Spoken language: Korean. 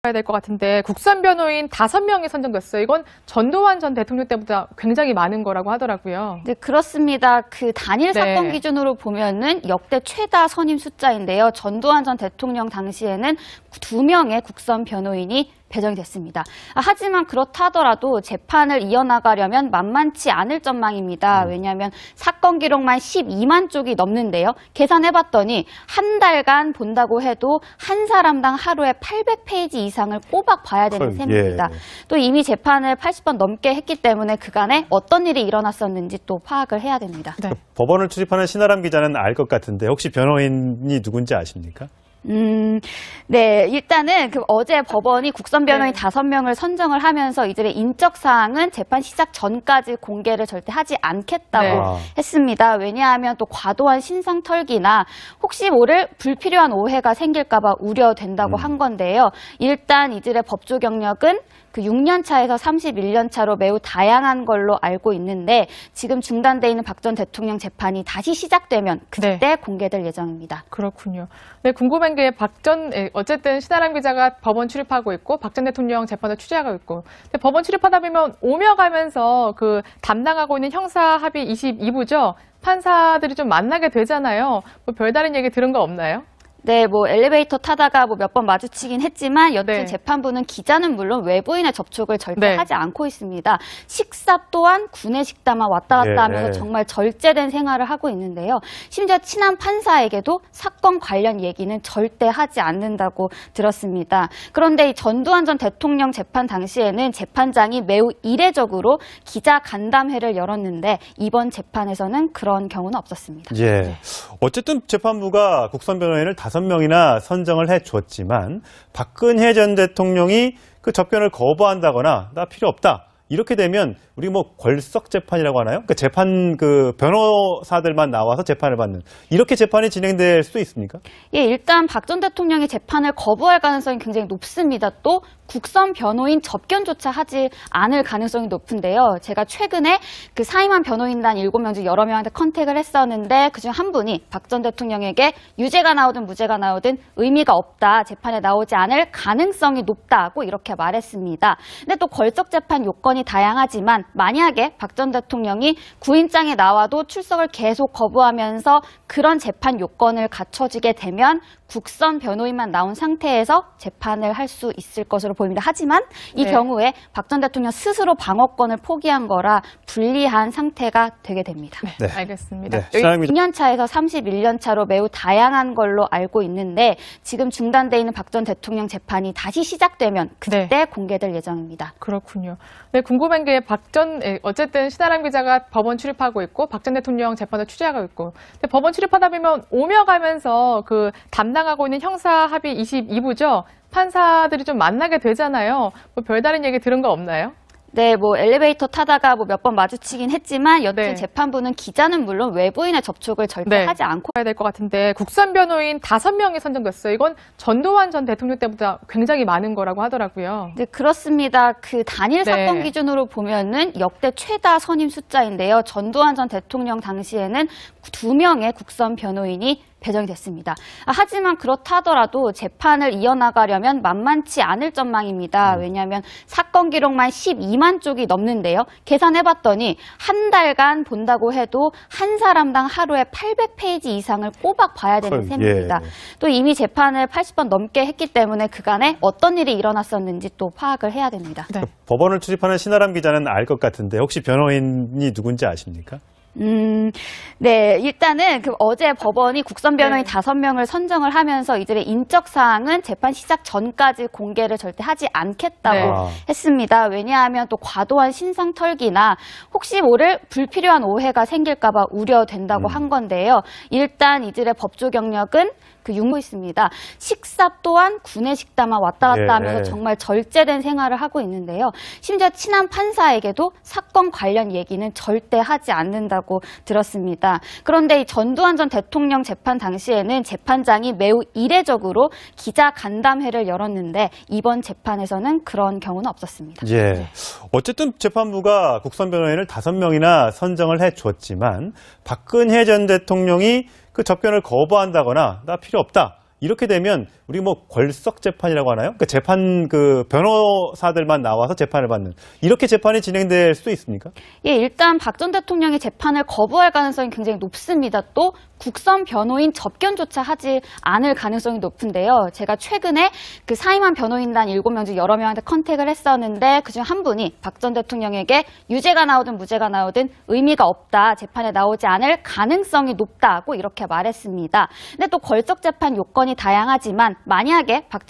해야 될 것 같은데 국선 변호인 5명이 선정됐어요. 이건 전두환 전 대통령 때보다 굉장히 많은 거라고 하더라고요. 네, 그렇습니다. 그 단일 사건 기준으로 보면은 역대 최다 선임 숫자인데요. 전두환 전 대통령 당시에는 2명의 국선 변호인이 배정이 됐습니다. 하지만 그렇다 하더라도 재판을 이어나가려면 만만치 않을 전망입니다. 왜냐하면 사건 기록만 12만 쪽이 넘는데요. 계산해봤더니 한 달간 본다고 해도 한 사람당 하루에 800페이지 이상을 꼬박 봐야 되는 셈입니다. 또 이미 재판을 80번 넘게 했기 때문에 그간에 어떤 일이 일어났었는지 또 파악을 해야 됩니다. 네. 법원을 출입하는 신아람 기자는 알 것 같은데 혹시 변호인이 누군지 아십니까? 네, 일단은 어제 법원이 국선 변호인 5명을 선정을 하면서 이들의 인적 사항은 재판 시작 전까지 공개를 절대 하지 않겠다고 했습니다. 왜냐하면 또 과도한 신상 털기나 혹시 모를 불필요한 오해가 생길까 봐 우려된다고 한 건데요. 일단 이들의 법조 경력은 6년 차에서 31년 차로 매우 다양한 걸로 알고 있는데 지금 중단돼 있는 박 전 대통령 재판이 다시 시작되면 그때 공개될 예정입니다. 그렇군요. 네, 궁금한 게 어쨌든 신아람 기자가 법원 출입하고 있고 박 전 대통령 재판을 취재하고 있고 근데 법원 출입하다 보면 오며 가면서 담당하고 있는 형사 합의 22부죠. 판사들이 좀 만나게 되잖아요. 별다른 얘기 들은 거 없나요? 네, 엘리베이터 타다가 몇 번 마주치긴 했지만 여튼 재판부는 기자는 물론 외부인의 접촉을 절대 하지 않고 있습니다. 식사 또한 구내식당만 왔다 갔다 하면서 정말 절제된 생활을 하고 있는데요. 심지어 친한 판사에게도 사건 관련 얘기는 절대 하지 않는다고 들었습니다. 그런데 이 전두환 전 대통령 재판 당시에는 재판장이 매우 이례적으로 기자 간담회를 열었는데 이번 재판에서는 그런 경우는 없었습니다. 어쨌든 재판부가 국선 변호인을 5명이나 선정을 해줬지만 박근혜 전 대통령이 그 접견을 거부한다거나 나 필요 없다. 이렇게 되면 우리 걸석 재판이라고 하나요? 재판 변호사들만 나와서 재판을 받는 이렇게 재판이 진행될 수도 있습니까? 예, 일단 박 전 대통령이 재판을 거부할 가능성이 굉장히 높습니다. 또 국선 변호인 접견조차 하지 않을 가능성이 높은데요. 제가 최근에 사임한 변호인단 7명 중 여러 명한테 컨택을 했었는데 그중 한 분이 박 전 대통령에게 유죄가 나오든 무죄가 나오든 의미가 없다. 재판에 나오지 않을 가능성이 높다고 이렇게 말했습니다. 근데 또 걸석 재판 요건이 다양하지만 만약에 박 전 대통령이 구인장에 나와도 출석을 계속 거부하면서 그런 재판 요건을 갖춰지게 되면 국선 변호인만 나온 상태에서 재판을 할 수 있을 것으로 보입니다. 하지만 이 경우에 박 전 대통령 스스로 방어권을 포기한 거라 불리한 상태가 되게 됩니다. 네, 알겠습니다. 6년 차에서 31년 차로 매우 다양한 걸로 알고 있는데 지금 중단돼 있는 박 전 대통령 재판이 다시 시작되면 그때 공개될 예정입니다. 그렇군요. 네, 궁금한 게 어쨌든 신아람 기자가 법원 출입하고 있고 박 전 대통령 재판을 취재하고 있고 근데 법원 출입하다 보면 오며 가면서 담당하고 있는 형사 합의 22부죠. 판사들이 좀 만나게 되잖아요. 별다른 얘기 들은 거 없나요? 네, 엘리베이터 타다가 몇 번 마주치긴 했지만 여튼 재판부는 기자는 물론 외부인의 접촉을 절대 하지 않고 해야 될 것 같은데 국선 변호인 5명이 선정됐어요. 이건 전두환 전 대통령 때보다 굉장히 많은 거라고 하더라고요. 네, 그렇습니다. 단일 사건 기준으로 보면은 역대 최다 선임 숫자인데요. 전두환 전 대통령 당시에는 2명의 국선 변호인이 배정이 됐습니다. 하지만 그렇다 하더라도 재판을 이어나가려면 만만치 않을 전망입니다. 왜냐하면 사건 기록만 12만 쪽이 넘는데요. 계산해봤더니 한 달간 본다고 해도 한 사람당 하루에 800페이지 이상을 꼬박 봐야 되는 셈입니다. 또 이미 재판을 80번 넘게 했기 때문에 그간에 어떤 일이 일어났었는지 또 파악을 해야 됩니다. 법원을 출입하는 신아람 기자는 알 것 같은데 혹시 변호인이 누군지 아십니까? 네, 일단은 어제 법원이 국선 변호인 5명을 선정을 하면서 이들의 인적 사항은 재판 시작 전까지 공개를 절대 하지 않겠다고 했습니다. 왜냐하면 또 과도한 신상 털기나 혹시 모를 불필요한 오해가 생길까 봐 우려된다고 한 건데요. 일단 이들의 법조 경력은 융고 있습니다. 식사 또한 구내식당만 왔다 갔다 하면서 정말 절제된 생활을 하고 있는데요. 심지어 친한 판사에게도 사건 관련 얘기는 절대 하지 않는다고 들었습니다. 그런데 이 전두환 전 대통령 재판 당시에는 재판장이 매우 이례적으로 기자 간담회를 열었는데 이번 재판에서는 그런 경우는 없었습니다. 어쨌든 재판부가 국선 변호인을 5명이나 선정을 해줬지만 박근혜 전 대통령이 그 접견을 거부한다거나 나 필요 없다. 이렇게 되면 우리 뭐 걸석 재판이라고 하나요? 그러니까 재판 그 변호사들만 나와서 재판을 받는 이렇게 재판이 진행될 수도 있습니까? 예, 일단 박 전 대통령이 재판을 거부할 가능성이 굉장히 높습니다. 또 국선 변호인 접견조차 하지 않을 가능성이 높은데요. 제가 최근에 그 사임한 변호인단 7명 중 여러 명한테 컨택을 했었는데 그중 한 분이 박 전 대통령에게 유죄가 나오든 무죄가 나오든 의미가 없다. 재판에 나오지 않을 가능성이 높다고 이렇게 말했습니다. 근데 또 걸석 재판 요건이 다양하지만 만약에 박